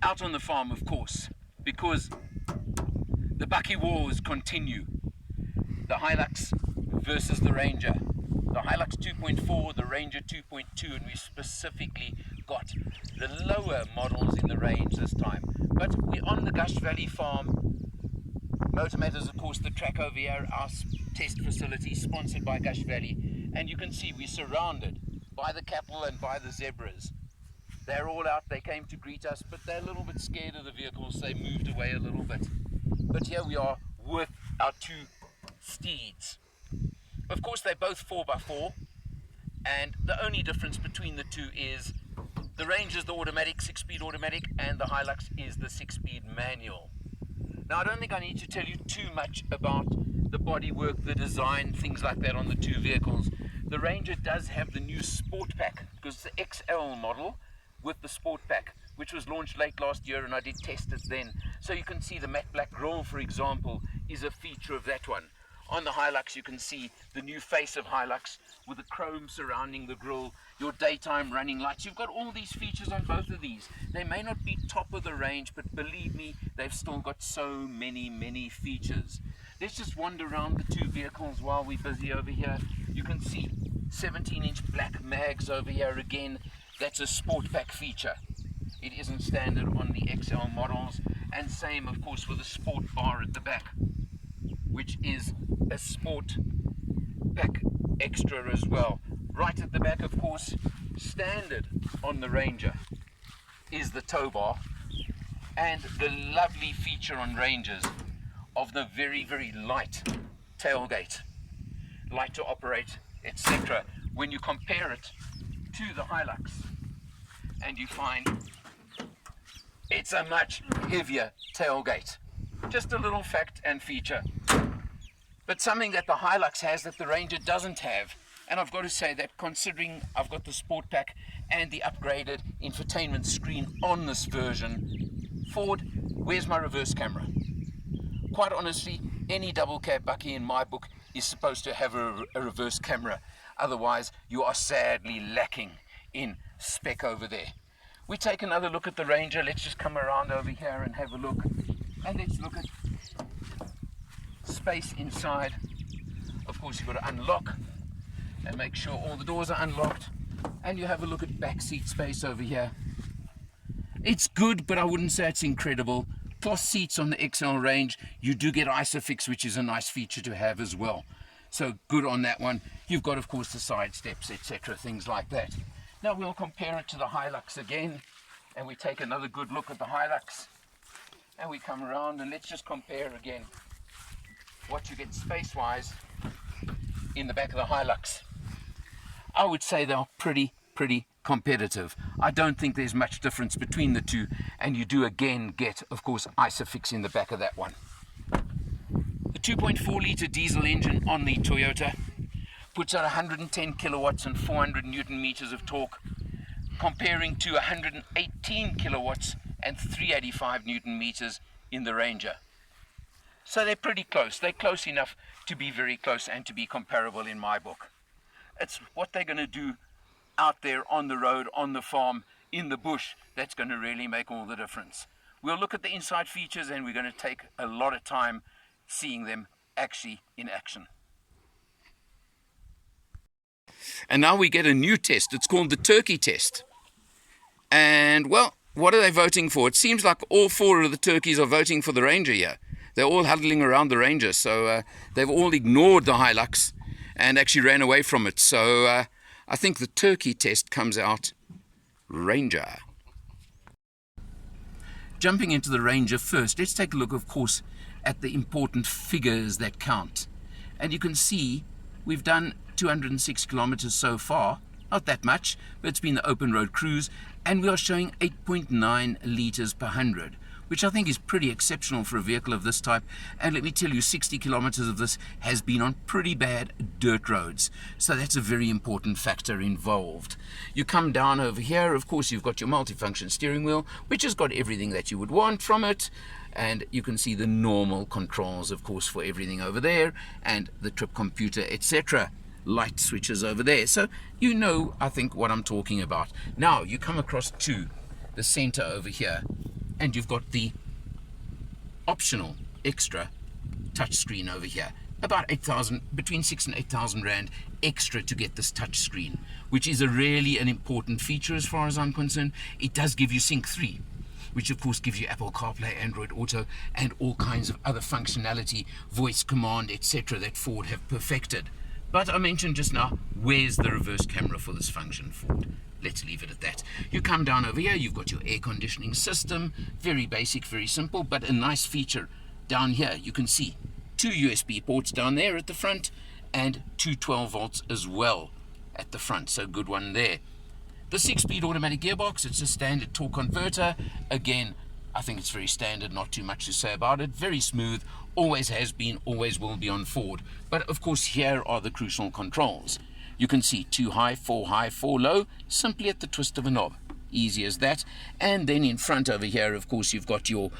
out on the farm, of course, because the bakkie wars continue. The Hilux versus the Ranger. The Hilux 2.4, the Ranger 2.2, and we specifically got the lower models in the range this time. But we're on the Gush Valley farm. Motormatters, of course, the track over here, our test facility, sponsored by Gush Valley. And you can see we're surrounded by the cattle and by the zebras. They're all out, they came to greet us, but they're a little bit scared of the vehicles, they moved away a little bit. But here we are with our two steeds. Of course, they're both 4x4, and the only difference between the two is the Range is the automatic, 6-speed automatic, and the Hilux is the 6-speed manual. Now, I don't think I need to tell you too much about the bodywork, the design, things like that on the two vehicles. The Ranger does have the new Sport Pack, because it's the XL model with the Sport Pack, which was launched late last year, and I did test it then. So you can see the matte black grille, for example, is a feature of that one. On the Hilux, you can see the new face of Hilux with the chrome surrounding the grille, your daytime running lights. You've got all these features on both of these. They may not be top of the range, but believe me, they've still got so many features. Let's just wander around the two vehicles while we're busy over here. You can see 17-inch black mags over here again. That's a Sport Pack feature. It isn't standard on the XL models. And same, of course, with the Sport Bar at the back, which is a Sport Pack extra as well. Right at the back, of course, standard on the Ranger is the tow bar, and the lovely feature on Rangers of the very light tailgate, light to operate, etc. When you compare it to the Hilux, and you find it's a much heavier tailgate. Just a little fact and feature. But something that the Hilux has that the Ranger doesn't have, and I've got to say that considering I've got the Sport Pack and the upgraded infotainment screen on this version, Ford, where's my reverse camera? Quite honestly, any double cab bakkie in my book is supposed to have a reverse camera. Otherwise, you are sadly lacking in spec over there. We take another look at the Ranger. Let's just come around over here and have a look. And let's look at space inside. Of course, you've got to unlock and make sure all the doors are unlocked. And you have a look at back seat space over here. It's good, but I wouldn't say it's incredible. Cloth seats on the XL range. You do get ISOFIX, which is a nice feature to have as well. So good on that one. You've got, of course, the side steps, etc., things like that. Now we'll compare it to the Hilux again, and we take another good look at the Hilux, and we come around and let's just compare again what you get space-wise in the back of the Hilux. I would say they're pretty competitive. I don't think there's much difference between the two, and you do again get, of course, ISOFIX in the back of that one. The 2.4 litre diesel engine on the Toyota puts out 110 kilowatts and 400 newton meters of torque, comparing to 118 kilowatts and 385 newton meters in the Ranger. So they're pretty close. They're close enough to be very close and to be comparable in my book. It's what they're going to do out there on the road, on the farm, in the bush, that's going to really make all the difference. We'll look at the inside features, and we're going to take a lot of time seeing them actually in action. And now we get a new test. It's called the turkey test. And, well, what are they voting for? It seems like all four of the turkeys are voting for the Ranger here. They're all huddling around the Ranger, so they've all ignored the Hilux and actually ran away from it. So I think the turkey test comes out Ranger. Jumping into the Ranger first, let's take a look, of course, at the important figures that count. And you can see we've done 206 kilometers so far, not that much, but it's been the open road cruise, and we are showing 8.9 liters per 100, which I think is pretty exceptional for a vehicle of this type. And let me tell you, 60 kilometers of this has been on pretty bad dirt roads, so that's a very important factor involved. You come down over here, of course you've got your multifunction steering wheel, which has got everything that you would want from it, and you can see the normal controls, of course, for everything over there, and the trip computer, etc. Light switches over there, so you know, I think, what I'm talking about. Now you come across to the center over here, and you've got the optional extra touchscreen over here. About 8,000, between 6 and 8,000 Rand extra to get this touch screen, which is really an important feature as far as I'm concerned. It does give you Sync 3, which of course gives you Apple CarPlay, Android Auto, and all kinds of other functionality, voice command, etc. that Ford have perfected. But I mentioned just now, where's the reverse camera for this function, Ford? Let's leave it at that. You come down over here, you've got your air conditioning system, very basic, very simple, but a nice feature down here. You can see 2 USB ports down there at the front and 2 12 volts as well at the front, so good one there. The 6-speed automatic gearbox, it's a standard torque converter. Again, I think it's very standard, not too much to say about it. Very smooth, always has been, always will be on Ford. But of course, here are the crucial controls. You can see 2 high, 4 low, simply at the twist of a knob. Easy as that. And then in front over here, of course, you've got your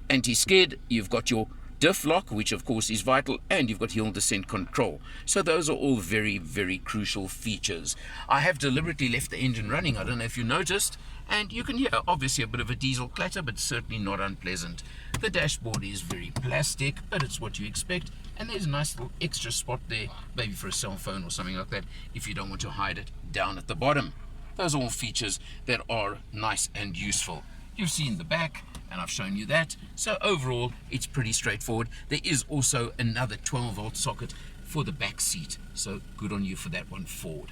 anti-skid, you've got your diff lock, which of course is vital, and you've got hill descent control. So those are all very, very crucial features. I have deliberately left the engine running, I don't know if you noticed, and you can hear obviously a bit of a diesel clatter, but certainly not unpleasant. The dashboard is very plastic, but it's what you expect, and there's a nice little extra spot there, maybe for a cell phone or something like that, if you don't want to hide it down at the bottom. Those are all features that are nice and useful. You've seen the back, and I've shown you that. So overall, it's pretty straightforward. There is also another 12-volt socket for the back seat. So good on you for that one, Ford.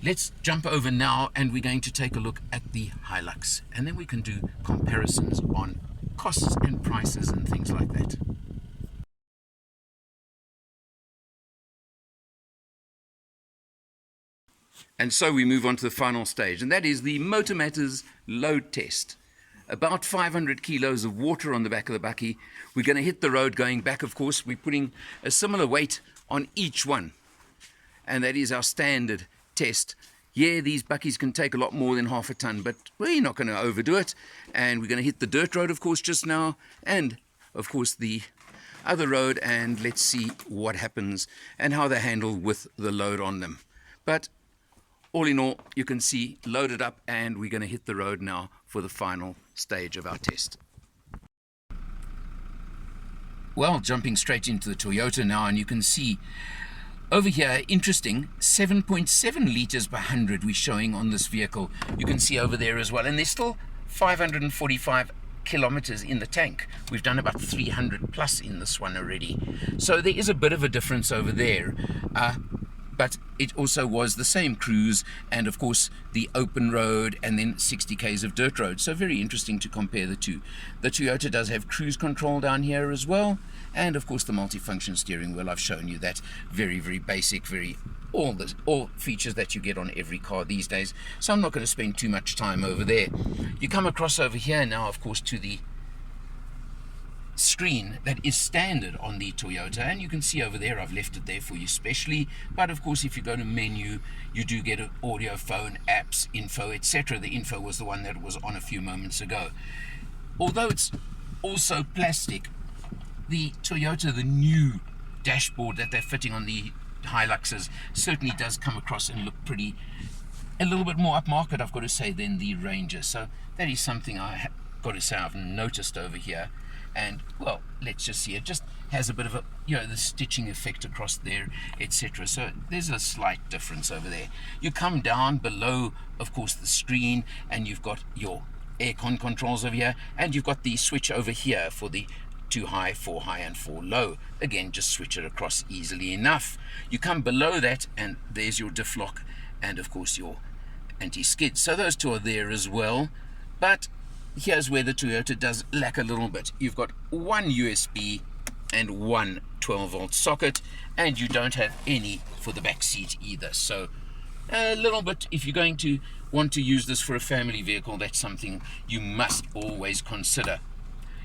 Let's jump over now, and we're going to take a look at the Hilux. And then we can do comparisons on costs and prices and things like that. And so we move on to the final stage, and that is the Motor Matters load test. About 500 kilos of water on the back of the bakkie. We're going to hit the road going back, of course. We're putting a similar weight on each one, and that is our standard test. Yeah, these bakkies can take a lot more than half a ton, but we're not going to overdo it. And we're going to hit the dirt road, of course, just now, and of course the other road, and let's see what happens and how they handle with the load on them. But all in all, you can see loaded up, and we're going to hit the road now for the final stage of our test. Well, jumping straight into the Toyota now, and you can see over here, interesting, 7.7 litres per 100 we're showing on this vehicle. You can see over there as well, and there's still 545 kilometers in the tank. We've done about 300 plus in this one already. So there is a bit of a difference over there. But it also was the same cruise, and of course the open road, and then 60 k's of dirt road. So very interesting to compare the two. The Toyota does have cruise control down here as well, and of course the multifunction steering wheel. I've shown you that. Very, very basic, all features that you get on every car these days. So I'm not going to spend too much time over there. You come across over here now, of course, to the screen that is standard on the Toyota, and you can see over there, I've left it there for you specially. But of course, if you go to menu, you do get an audio, phone, apps, info, etc. The info was the one that was on a few moments ago. Although it's also plastic, the Toyota, the new dashboard that they're fitting on the Hiluxes, certainly does come across and look pretty, a little bit more upmarket, I've got to say, than the Ranger. So that is something I got to say I've noticed over here. And well, let's just see, it just has a bit of a, the stitching effect across there, etc. So there's a slight difference over there. You come down below, of course, the screen, and you've got your aircon controls over here, and you've got the switch over here for the 2 high, 4 high, and 4 low. Again, just switch it across easily enough. You come below that, and there's your diff lock, and of course your anti-skid. So those two are there as well. But here's where the Toyota does lack a little bit. You've got one USB and one 12-volt socket, and you don't have any for the back seat either. So a little bit, if you're going to want to use this for a family vehicle, that's something you must always consider.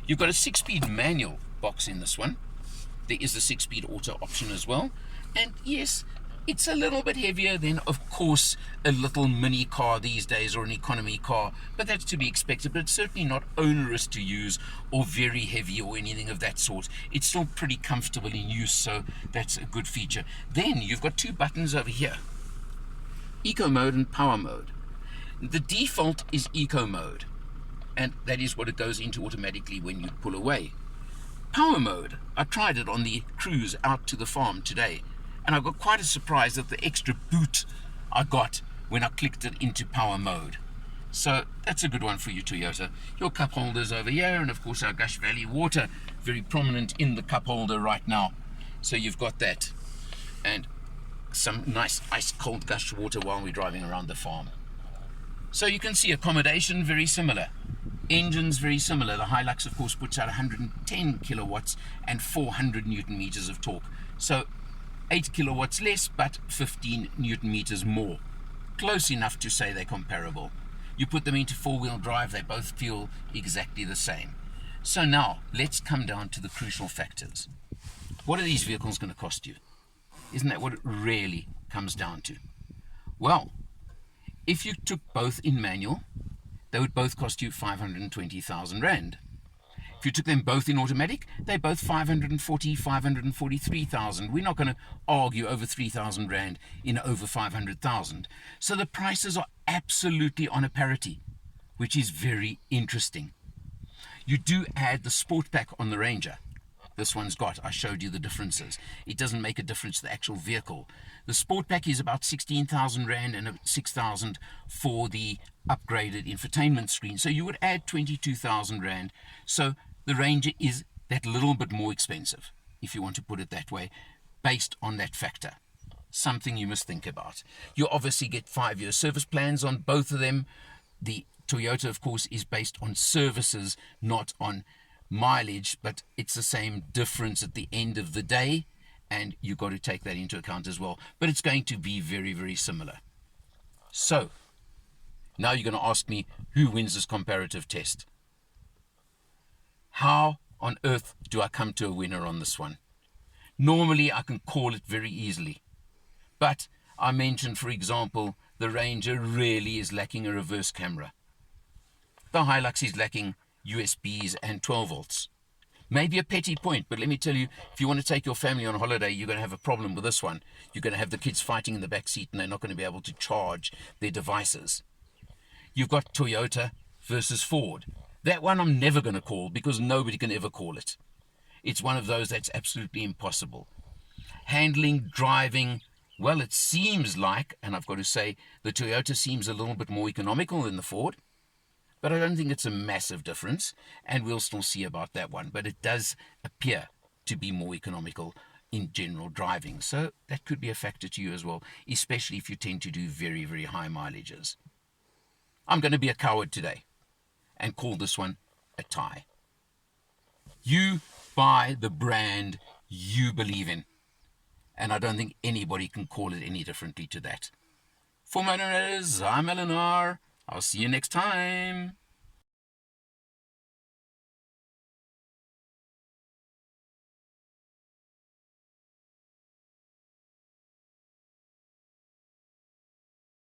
You've got a 6-speed manual box in this one. There is a 6-speed auto option as well. And yes, it's a little bit heavier than, of course, a little mini car these days, or an economy car, but that's to be expected. But it's certainly not onerous to use or very heavy or anything of that sort. It's still pretty comfortable in use, so that's a good feature. Then you've got 2 buttons over here, eco mode and power mode. The default is eco mode. and that is what it goes into automatically when you pull away. Power mode, I tried it on the cruise out to the farm today, and I got quite a surprise at the extra boot I got when I clicked it into power mode. So that's a good one for you, Toyota. Your cup holders over here, and of course our Gush Valley water, very prominent in the cup holder right now. So you've got that, and some nice ice cold Gush water while we're driving around the farm. So you can see accommodation very similar. Engines very similar. The Hilux, of course, puts out 110 kilowatts and 400 newton meters of torque. So 8 kilowatts less, but 15 newton meters more. Close enough to say they're comparable. You put them into four-wheel drive, they both feel exactly the same. So now, let's come down to the crucial factors. What are these vehicles going to cost you? Isn't that what it really comes down to? Well, if you took both in manual, they would both cost you 520,000 Rand. If you took them both in automatic, they're both 540, 543,000. We're not going to argue over 3,000 Rand in over 500,000. So the prices are absolutely on a parity, which is very interesting. You do add the sport pack on the Ranger. This one's got, I showed you the differences. It doesn't make a difference to the actual vehicle. The sport pack is about 16,000 Rand and 6,000 for the upgraded infotainment screen. So you would add 22,000 Rand. So the Ranger is that little bit more expensive, if you want to put it that way, based on that factor. Something you must think about. You obviously get 5-year service plans on both of them. The Toyota, of course, is based on services, not on mileage, but it's the same difference at the end of the day, and you've got to take that into account as well. But it's going to be very, very similar. So, now you're going to ask me, who wins this comparative test? How on earth do I come to a winner on this one? Normally, I can call it very easily. But I mentioned, for example, the Ranger really is lacking a reverse camera. The Hilux is lacking USBs and 12 volts. Maybe a petty point, but let me tell you, if you want to take your family on holiday, you're going to have a problem with this one. You're going to have the kids fighting in the back seat, and they're not going to be able to charge their devices. You've got Toyota versus Ford. That one I'm never going to call, because nobody can ever call it. It's one of those that's absolutely impossible. Handling, driving, well, it seems like, and I've got to say, the Toyota seems a little bit more economical than the Ford. But I don't think it's a massive difference, and we'll still see about that one. But it does appear to be more economical in general driving. So that could be a factor to you as well, especially if you tend to do very, very high mileages. I'm going to be a coward today and call this one a tie. You buy the brand you believe in, and I don't think anybody can call it any differently to that. For my narrators, I'm Eleanor. I'll see you next time.